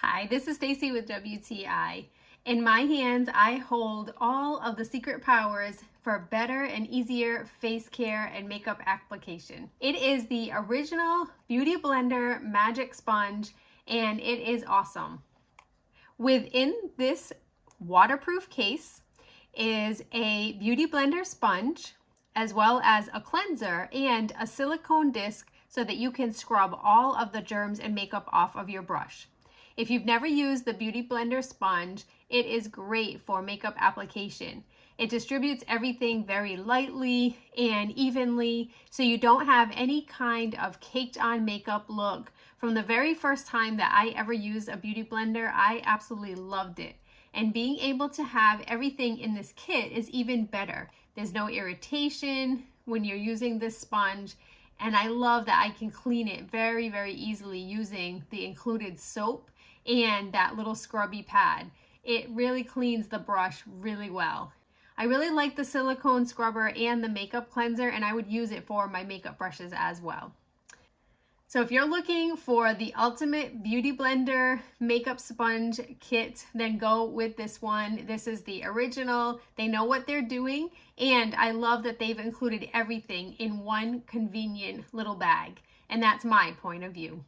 Hi, this is Stacy with WTI. In my hands, I hold all of the secret powers for better and easier face care and makeup application. It is the original Beauty Blender Magic Sponge, and it is awesome. Within this waterproof case is a Beauty Blender sponge, as well as a cleanser and a silicone disc so that you can scrub all of the germs and makeup off of your brush. If you've never used the Beauty Blender sponge, it is great for makeup application. It distributes everything very lightly and evenly, so you don't have any kind of caked on makeup look. From the very first time that I ever used a Beauty Blender, I absolutely loved it. And being able to have everything in this kit is even better. There's no irritation when you're using this sponge, and I love that I can clean it very, very easily using the included soap and that little scrubby pad. It really cleans the brush really well. I really like the silicone scrubber and the makeup cleanser, and I would use it for my makeup brushes as well. So if you're looking for the ultimate Beauty Blender makeup sponge kit, then go with this one. This is the original. They know what they're doing, and I love that they've included everything in one convenient little bag. And that's my point of view.